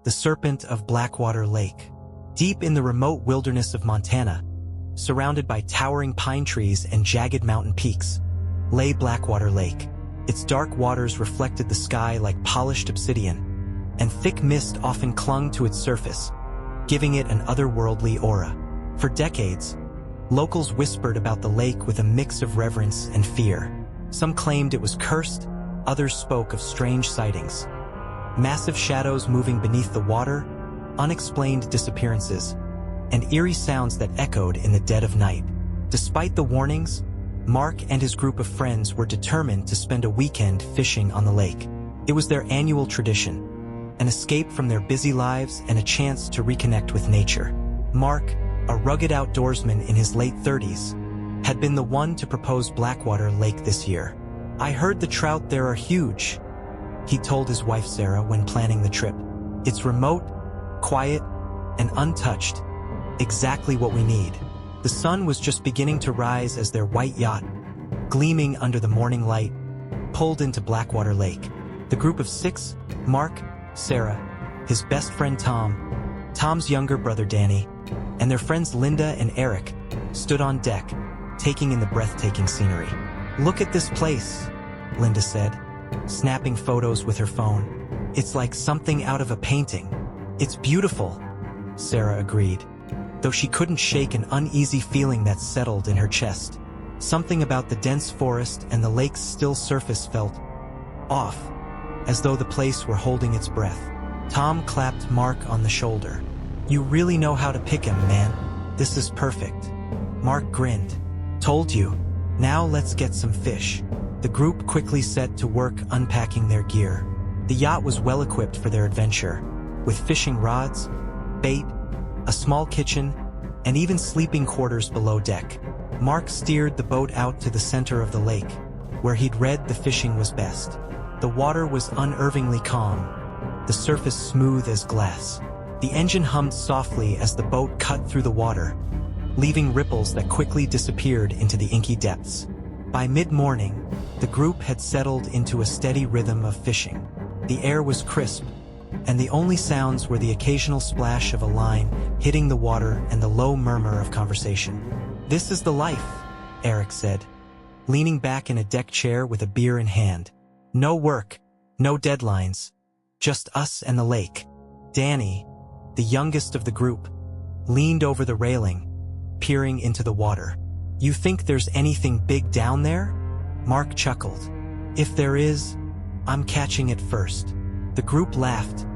the serpent of Blackwater Lake. Deep in the remote wilderness of Montana, surrounded by towering pine trees and jagged mountain peaks, lay Blackwater Lake. Its dark waters reflected the sky like polished obsidian, and thick mist often clung to its surface, giving it an otherworldly aura. For decades, locals whispered about the lake with a mix of reverence and fear. Some claimed it was cursed, others spoke of strange sightings. Massive shadows moving beneath the water, unexplained disappearances, and eerie sounds that echoed in the dead of night. Despite the warnings, Mark and his group of friends were determined to spend a weekend fishing on the lake. It was their annual tradition, an escape from their busy lives and a chance to reconnect with nature. Mark, a rugged outdoorsman in his late 30s, had been the one to propose Blackwater Lake this year. "I heard the trout there are huge," he told his wife Sarah when planning the trip. "It's remote, quiet, and untouched. Exactly what we need." The sun was just beginning to rise as their white yacht, gleaming under the morning light, pulled into Blackwater Lake. The group of six, Mark, Sarah, his best friend Tom, Tom's younger brother Danny, and their friends Linda and Eric, stood on deck, taking in the breathtaking scenery. "Look at this place," Linda said, snapping photos with her phone. "It's like something out of a painting." "It's beautiful," Sarah agreed, though she couldn't shake an uneasy feeling that settled in her chest. Something about the dense forest and the lake's still surface felt off, as though the place were holding its breath. Tom clapped Mark on the shoulder. "You really know how to pick him, man. This is perfect." Mark grinned. "Told you. Now let's get some fish." The group quickly set to work unpacking their gear. The yacht was well equipped for their adventure, with fishing rods, bait, a small kitchen, and even sleeping quarters below deck. Mark steered the boat out to the center of the lake, where he'd read the fishing was best. The water was unervingly calm, the surface smooth as glass. The engine hummed softly as the boat cut through the water, leaving ripples that quickly disappeared into the inky depths. By mid-morning, the group had settled into a steady rhythm of fishing. The air was crisp, and the only sounds were the occasional splash of a line hitting the water and the low murmur of conversation. "This is the life," Eric said, leaning back in a deck chair with a beer in hand. "No work, no deadlines, just us and the lake." Danny, the youngest of the group, leaned over the railing, peering into the water. "You think there's anything big down there?" Mark chuckled. "If there is, I'm catching it first." The group laughed,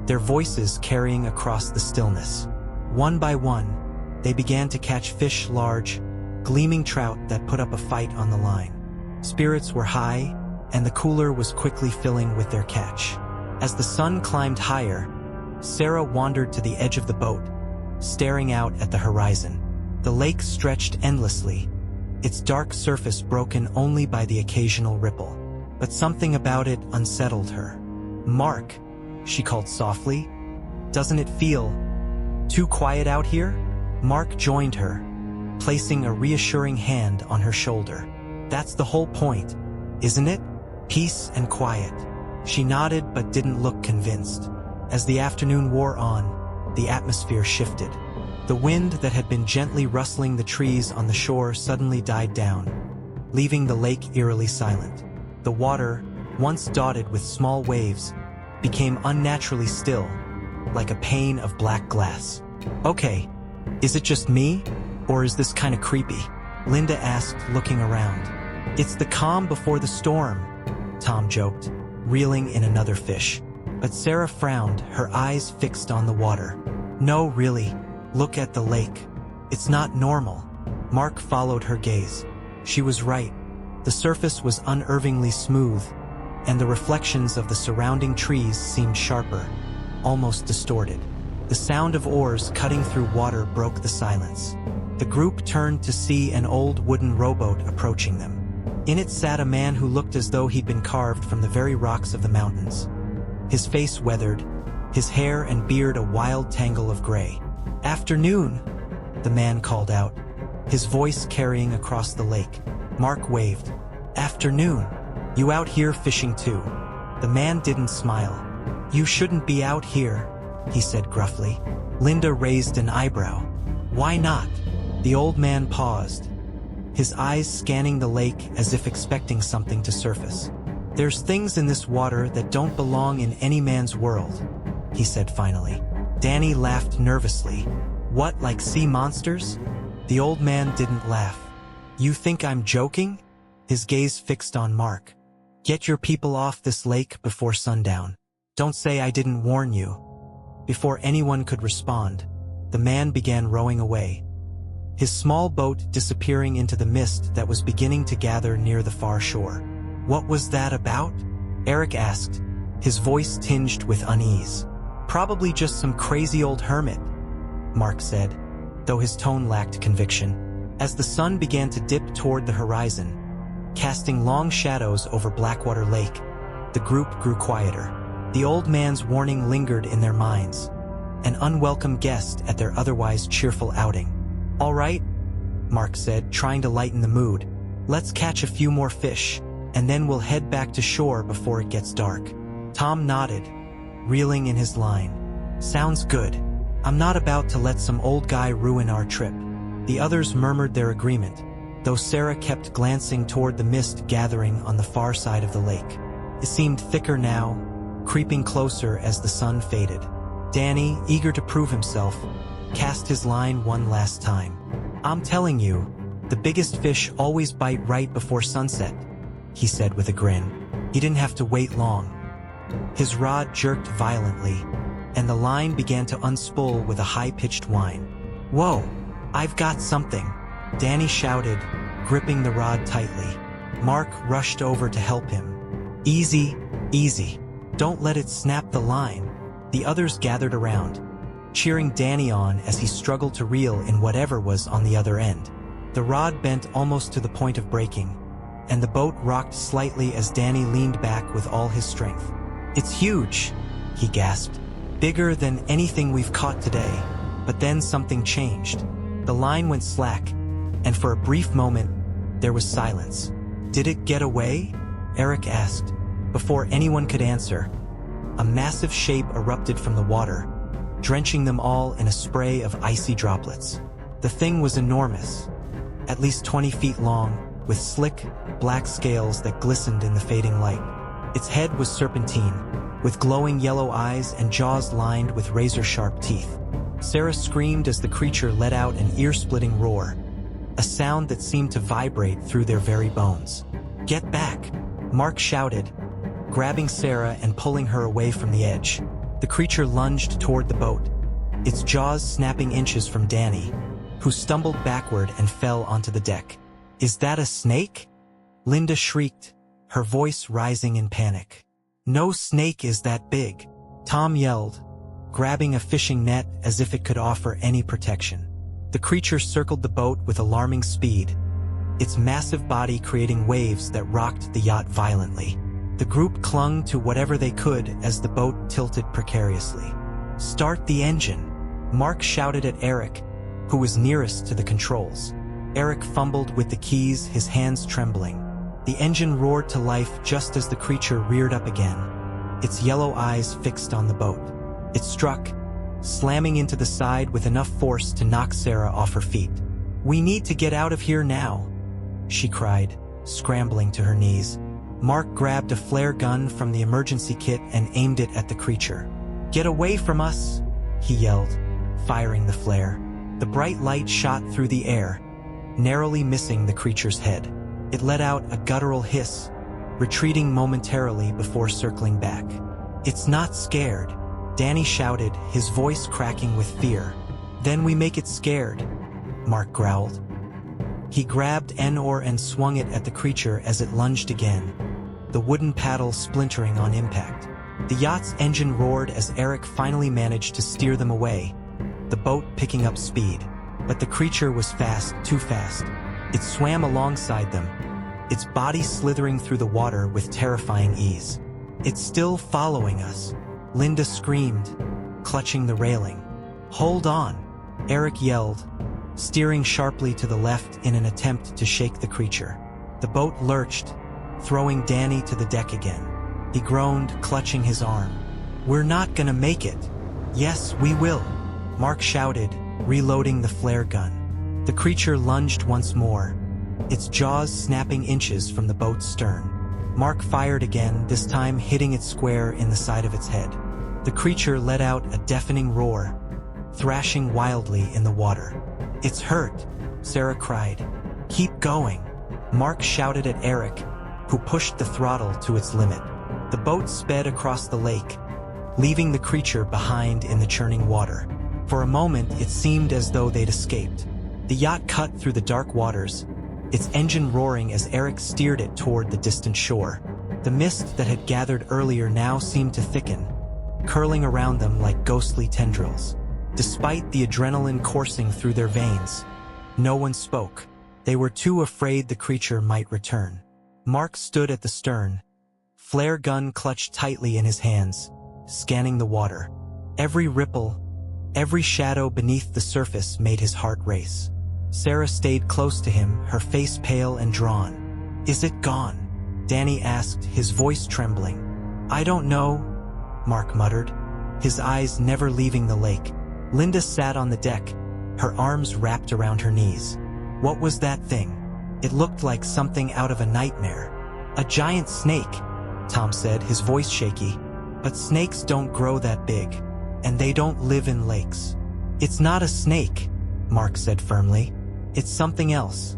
their voices carrying across the stillness. One by one, they began to catch fish, large, gleaming trout that put up a fight on the line. Spirits were high, and the cooler was quickly filling with their catch. As the sun climbed higher, Sarah wandered to the edge of the boat, staring out at the horizon. The lake stretched endlessly, its dark surface broken only by the occasional ripple. But something about it unsettled her. "Mark," she called softly, "doesn't it feel too quiet out here?" Mark joined her, placing a reassuring hand on her shoulder. "That's the whole point, isn't it? Peace and quiet." She nodded but didn't look convinced. As the afternoon wore on, the atmosphere shifted. The wind that had been gently rustling the trees on the shore suddenly died down, leaving the lake eerily silent. The water, once dotted with small waves, became unnaturally still, like a pane of black glass. "Okay, is it just me, or is this kind of creepy?" Linda asked, looking around. "It's the calm before the storm," Tom joked, reeling in another fish. But Sarah frowned, her eyes fixed on the water. "No, really, look at the lake. It's not normal." Mark followed her gaze. She was right. The surface was unervingly smooth, and the reflections of the surrounding trees seemed sharper, almost distorted. The sound of oars cutting through water broke the silence. The group turned to see an old wooden rowboat approaching them. In it sat a man who looked as though he'd been carved from the very rocks of the mountains. His face weathered, his hair and beard a wild tangle of gray. "Afternoon," the man called out, his voice carrying across the lake. Mark waved. "Afternoon. You out here fishing too?" The man didn't smile. "You shouldn't be out here," he said gruffly. Linda raised an eyebrow. Why not? The old man paused, his eyes scanning the lake as if expecting something to surface. There's things in this water that don't belong in any man's world, he said finally. Danny laughed nervously. What, like sea monsters? The old man didn't laugh. You think I'm joking? His gaze fixed on Mark. Get your people off this lake before sundown. Don't say I didn't warn you. Before anyone could respond, the man began rowing away, his small boat disappearing into the mist that was beginning to gather near the far shore. What was that about? Eric asked, his voice tinged with unease. Probably just some crazy old hermit, Mark said, though his tone lacked conviction. As the sun began to dip toward the horizon, casting long shadows over Blackwater Lake, the group grew quieter. The old man's warning lingered in their minds, an unwelcome guest at their otherwise cheerful outing. All right, Mark said, trying to lighten the mood. Let's catch a few more fish, and then we'll head back to shore before it gets dark. Tom nodded, reeling in his line. Sounds good. I'm not about to let some old guy ruin our trip. The others murmured their agreement, though Sarah kept glancing toward the mist gathering on the far side of the lake. It seemed thicker now, creeping closer as the sun faded. Danny, eager to prove himself, cast his line one last time. I'm telling you, the biggest fish always bite right before sunset, he said with a grin. He didn't have to wait long. His rod jerked violently, and the line began to unspool with a high-pitched whine. Whoa, I've got something, Danny shouted, gripping the rod tightly. Mark rushed over to help him. Easy, easy. Don't let it snap the line. The others gathered around, cheering Danny on as he struggled to reel in whatever was on the other end. The rod bent almost to the point of breaking, and the boat rocked slightly as Danny leaned back with all his strength. It's huge, he gasped. Bigger than anything we've caught today. But then something changed. The line went slack, and for a brief moment, there was silence. Did it get away? Eric asked. Before anyone could answer, a massive shape erupted from the water, drenching them all in a spray of icy droplets. The thing was enormous, at least 20 feet long, with slick, black scales that glistened in the fading light. Its head was serpentine, with glowing yellow eyes and jaws lined with razor-sharp teeth. Sarah screamed as the creature let out an ear-splitting roar, a sound that seemed to vibrate through their very bones. Get back, Mark shouted, grabbing Sarah and pulling her away from the edge. The creature lunged toward the boat, its jaws snapping inches from Danny, who stumbled backward and fell onto the deck. Is that a snake? Linda shrieked, her voice rising in panic. No snake is that big, Tom yelled, grabbing a fishing net as if it could offer any protection. The creature circled the boat with alarming speed, its massive body creating waves that rocked the yacht violently. The group clung to whatever they could as the boat tilted precariously. Start the engine, Mark shouted at Eric, who was nearest to the controls. Eric fumbled with the keys, his hands trembling. The engine roared to life just as the creature reared up again, its yellow eyes fixed on the boat. It struck, slamming into the side with enough force to knock Sarah off her feet. We need to get out of here now, she cried, scrambling to her knees. Mark grabbed a flare gun from the emergency kit and aimed it at the creature. Get away from us, he yelled, firing the flare. The bright light shot through the air, narrowly missing the creature's head. It let out a guttural hiss, retreating momentarily before circling back. It's not scared, Danny shouted, his voice cracking with fear. Then we make it scared, Mark growled. He grabbed an oar and swung it at the creature as it lunged again, the wooden paddle splintering on impact. The yacht's engine roared as Eric finally managed to steer them away, the boat picking up speed. But the creature was fast, too fast. It swam alongside them, its body slithering through the water with terrifying ease. It's still following us, Linda screamed, clutching the railing. Hold on, Eric yelled, steering sharply to the left in an attempt to shake the creature. The boat lurched, throwing Danny to the deck again. He groaned, clutching his arm. We're not gonna make it, Yes, we will, Mark shouted, reloading the flare gun. The creature lunged once more, its jaws snapping inches from the boat's stern. Mark fired again, this time hitting it square in the side of its head. The creature let out a deafening roar, thrashing wildly in the water. It's hurt, Sarah cried. Keep going, Mark shouted at Eric, who pushed the throttle to its limit. The boat sped across the lake, leaving the creature behind in the churning water. For a moment, it seemed as though they'd escaped. The yacht cut through the dark waters, its engine roaring as Eric steered it toward the distant shore. The mist that had gathered earlier now seemed to thicken, curling around them like ghostly tendrils. Despite the adrenaline coursing through their veins, no one spoke. They were too afraid the creature might return. Mark stood at the stern, flare gun clutched tightly in his hands, scanning the water. Every ripple, every shadow beneath the surface made his heart race. Sarah stayed close to him, her face pale and drawn. Is it gone? Danny asked, his voice trembling. I don't know, Mark muttered, his eyes never leaving the lake. Linda sat on the deck, her arms wrapped around her knees. What was that thing? It looked like something out of a nightmare. A giant snake, Tom said, his voice shaky. But snakes don't grow that big, and they don't live in lakes. It's not a snake, Mark said firmly. It's something else.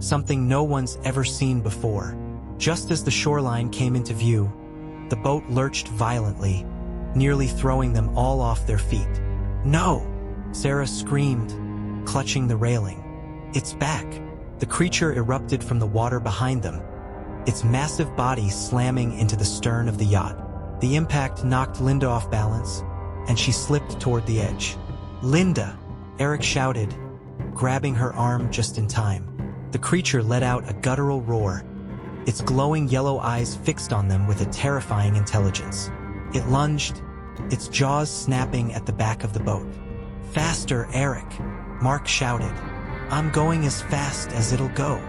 Something no one's ever seen before. Just as the shoreline came into view, the boat lurched violently, nearly throwing them all off their feet. No! Sarah screamed, clutching the railing. It's back. The creature erupted from the water behind them, its massive body slamming into the stern of the yacht. The impact knocked Linda off balance, and she slipped toward the edge. Linda! Eric shouted, grabbing her arm just in time. The creature let out a guttural roar, its glowing yellow eyes fixed on them with a terrifying intelligence. It lunged, its jaws snapping at the back of the boat. Faster, Eric! Mark shouted. I'm going as fast as it'll go.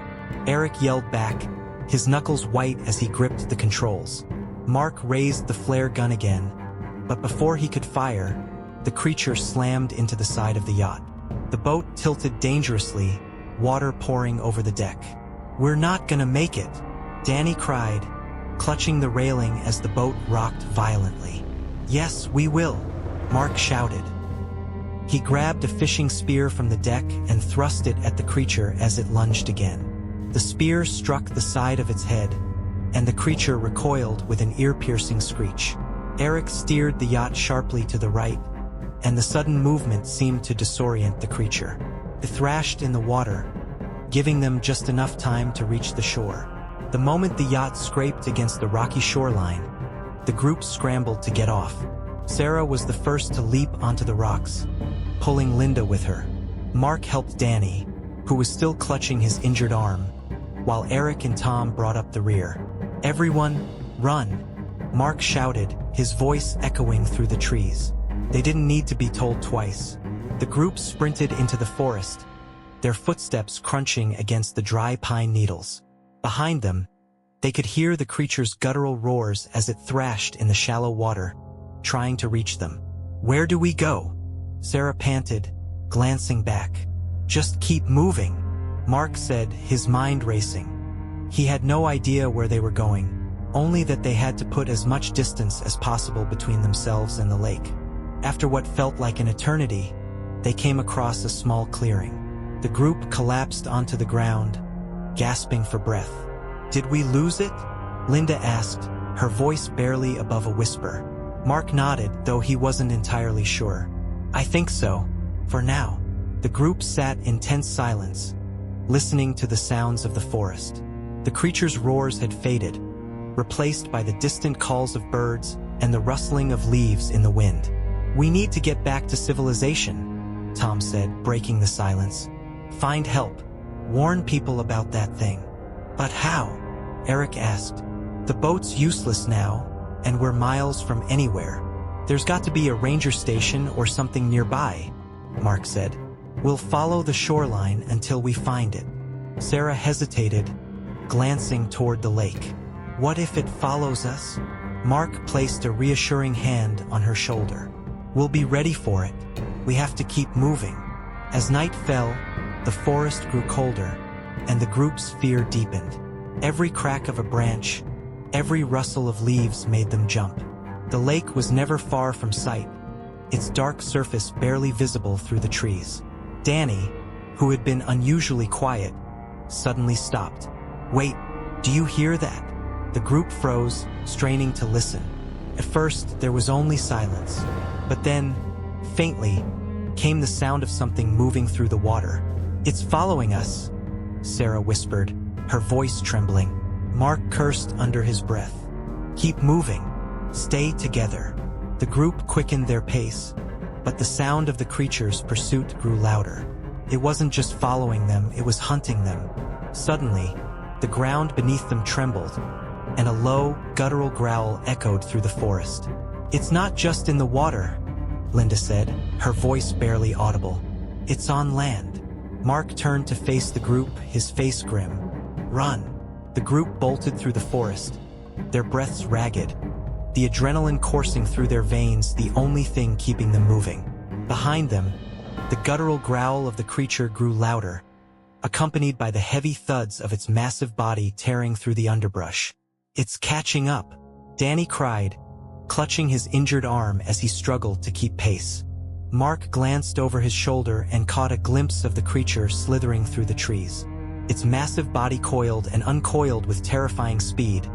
Eric yelled back, his knuckles white as he gripped the controls. Mark raised the flare gun again, but before he could fire, the creature slammed into the side of the yacht. The boat tilted dangerously, water pouring over the deck. We're not gonna make it, Danny cried, clutching the railing as the boat rocked violently. Yes, we will, Mark shouted. He grabbed a fishing spear from the deck and thrust it at the creature as it lunged again. The spear struck the side of its head, and the creature recoiled with an ear-piercing screech. Eric steered the yacht sharply to the right, and the sudden movement seemed to disorient the creature. It thrashed in the water, giving them just enough time to reach the shore. The moment the yacht scraped against the rocky shoreline, the group scrambled to get off. Sarah was the first to leap onto the rocks, pulling Linda with her. Mark helped Danny, who was still clutching his injured arm, while Eric and Tom brought up the rear. Everyone, run! Mark shouted, his voice echoing through the trees. They didn't need to be told twice. The group sprinted into the forest, their footsteps crunching against the dry pine needles. Behind them, they could hear the creature's guttural roars as it thrashed in the shallow water, trying to reach them. Where do we go? Sarah panted, glancing back. Just keep moving, Mark said, his mind racing. He had no idea where they were going, only that they had to put as much distance as possible between themselves and the lake. After what felt like an eternity, they came across a small clearing. The group collapsed onto the ground, gasping for breath. Did we lose it? Linda asked, her voice barely above a whisper. Mark nodded, though he wasn't entirely sure. I think so, for now. The group sat in tense silence, listening to the sounds of the forest. The creature's roars had faded, replaced by the distant calls of birds and the rustling of leaves in the wind. We need to get back to civilization, Tom said, breaking the silence. Find help. Warn people about that thing. But how? Eric asked. The boat's useless now, and we're miles from anywhere. There's got to be a ranger station or something nearby, Mark said. We'll follow the shoreline until we find it. Sarah hesitated, glancing toward the lake. What if it follows us? Mark placed a reassuring hand on her shoulder. We'll be ready for it. We have to keep moving. As night fell, the forest grew colder, and the group's fear deepened. Every crack of a branch, every rustle of leaves made them jump. The lake was never far from sight, its dark surface barely visible through the trees. Danny, who had been unusually quiet, suddenly stopped. "Wait, do you hear that?" The group froze, straining to listen. At first, there was only silence, but then, faintly, came the sound of something moving through the water. "It's following us," Sarah whispered, her voice trembling. Mark cursed under his breath. "Keep moving. Stay together." The group quickened their pace, but the sound of the creature's pursuit grew louder. It wasn't just following them, it was hunting them. Suddenly, the ground beneath them trembled, and a low, guttural growl echoed through the forest. "It's not just in the water," Linda said, her voice barely audible. "It's on land." Mark turned to face the group, his face grim. "Run." The group bolted through the forest, their breaths ragged, the adrenaline coursing through their veins, the only thing keeping them moving. Behind them, the guttural growl of the creature grew louder, accompanied by the heavy thuds of its massive body tearing through the underbrush. "It's catching up," Danny cried, clutching his injured arm as he struggled to keep pace. Mark glanced over his shoulder and caught a glimpse of the creature slithering through the trees. Its massive body coiled and uncoiled with terrifying speed,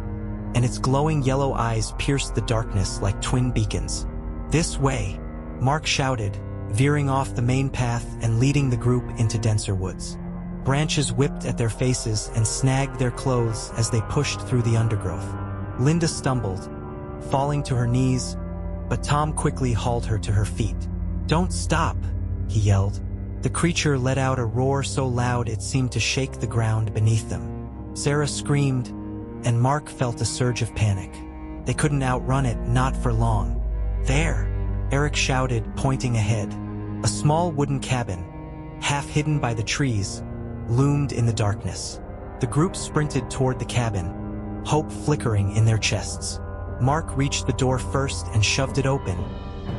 and its glowing yellow eyes pierced the darkness like twin beacons. "This way," Mark shouted, veering off the main path and leading the group into denser woods. Branches whipped at their faces and snagged their clothes as they pushed through the undergrowth. Linda stumbled, falling to her knees, but Tom quickly hauled her to her feet. "Don't stop," he yelled. The creature let out a roar so loud it seemed to shake the ground beneath them. Sarah screamed, and Mark felt a surge of panic. They couldn't outrun it, not for long. "There!" Eric shouted, pointing ahead. A small wooden cabin, half hidden by the trees, loomed in the darkness. The group sprinted toward the cabin, hope flickering in their chests. Mark reached the door first and shoved it open,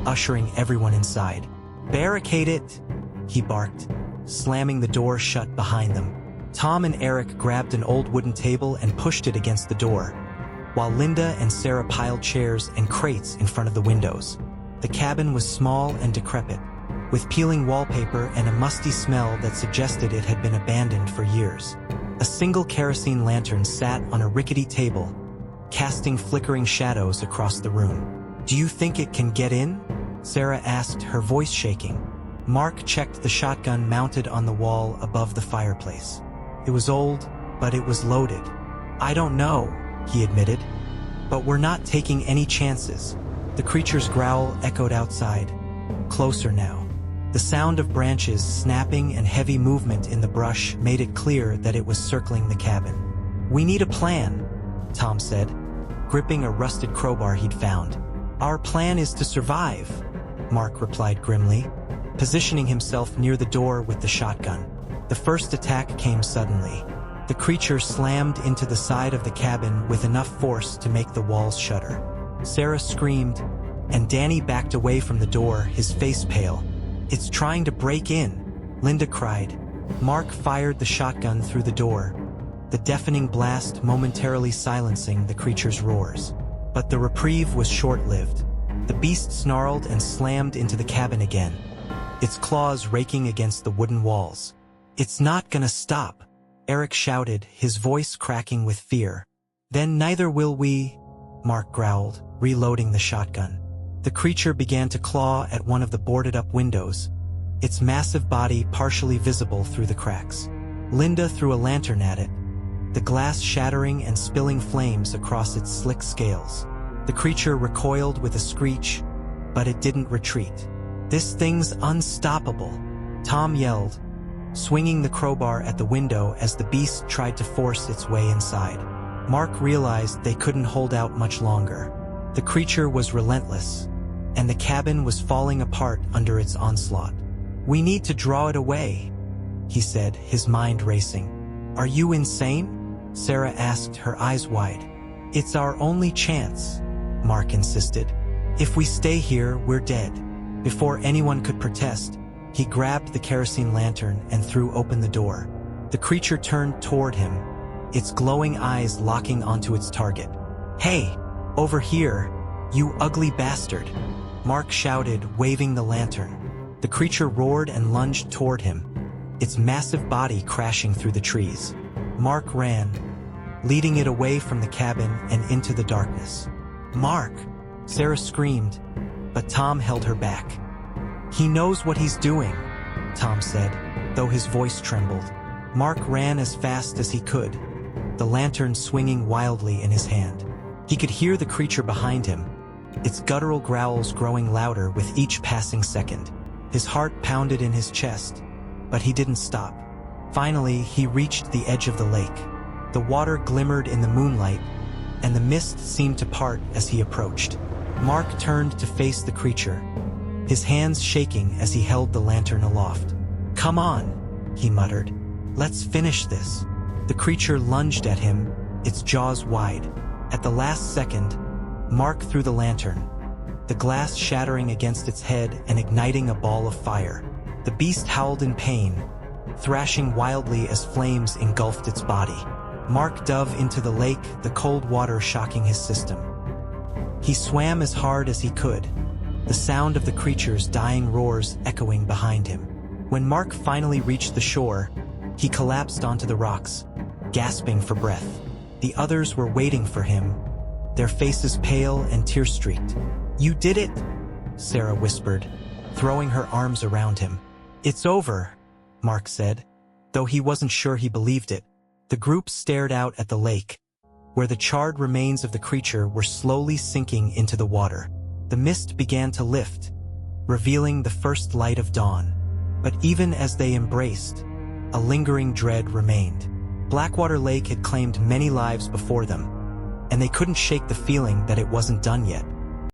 ushering everyone inside. "Barricade it!" he barked, slamming the door shut behind them. Tom and Eric grabbed an old wooden table and pushed it against the door, while Linda and Sarah piled chairs and crates in front of the windows. The cabin was small and decrepit, with peeling wallpaper and a musty smell that suggested it had been abandoned for years. A single kerosene lantern sat on a rickety table, casting flickering shadows across the room. "Do you think it can get in?" Sarah asked, her voice shaking. Mark checked the shotgun mounted on the wall above the fireplace. It was old, but it was loaded. "I don't know," he admitted, "but we're not taking any chances." The creature's growl echoed outside, closer now. The sound of branches snapping and heavy movement in the brush made it clear that it was circling the cabin. "We need a plan," Tom said, gripping a rusted crowbar he'd found. "Our plan is to survive," Mark replied grimly, positioning himself near the door with the shotgun. The first attack came suddenly. The creature slammed into the side of the cabin with enough force to make the walls shudder. Sarah screamed, and Danny backed away from the door, his face pale. "It's trying to break in," Linda cried. Mark fired the shotgun through the door, the deafening blast momentarily silencing the creature's roars. But the reprieve was short-lived. The beast snarled and slammed into the cabin again, its claws raking against the wooden walls. "It's not gonna stop," Eric shouted, his voice cracking with fear. "Then neither will we," Mark growled, reloading the shotgun. The creature began to claw at one of the boarded-up windows, its massive body partially visible through the cracks. Linda threw a lantern at it, the glass shattering and spilling flames across its slick scales. The creature recoiled with a screech, but it didn't retreat. "This thing's unstoppable," Tom yelled, swinging the crowbar at the window as the beast tried to force its way inside. Mark realized they couldn't hold out much longer. The creature was relentless, and the cabin was falling apart under its onslaught. "We need to draw it away," he said, his mind racing. "Are you insane?" Sarah asked, her eyes wide. "It's our only chance," Mark insisted. "If we stay here, we're dead." Before anyone could protest, he grabbed the kerosene lantern and threw open the door. The creature turned toward him, its glowing eyes locking onto its target. "Hey, over here, you ugly bastard!" Mark shouted, waving the lantern. The creature roared and lunged toward him, its massive body crashing through the trees. Mark ran, leading it away from the cabin and into the darkness. "Mark!" Sarah screamed, but Tom held her back. "He knows what he's doing," Tom said, though his voice trembled. Mark ran as fast as he could, the lantern swinging wildly in his hand. He could hear the creature behind him, its guttural growls growing louder with each passing second. His heart pounded in his chest, but he didn't stop. Finally, he reached the edge of the lake. The water glimmered in the moonlight, and the mist seemed to part as he approached. Mark turned to face the creature, his hands shaking as he held the lantern aloft. "Come on," he muttered. "Let's finish this." The creature lunged at him, its jaws wide. At the last second, Mark threw the lantern, the glass shattering against its head and igniting a ball of fire. The beast howled in pain, thrashing wildly as flames engulfed its body. Mark dove into the lake, the cold water shocking his system. He swam as hard as he could, the sound of the creature's dying roars echoing behind him. When Mark finally reached the shore, he collapsed onto the rocks, gasping for breath. The others were waiting for him, their faces pale and tear-streaked. "You did it," Sarah whispered, throwing her arms around him. "It's over," Mark said, though he wasn't sure he believed it. The group stared out at the lake, where the charred remains of the creature were slowly sinking into the water. The mist began to lift, revealing the first light of dawn. But even as they embraced, a lingering dread remained. Blackwater Lake had claimed many lives before them, and they couldn't shake the feeling that it wasn't done yet.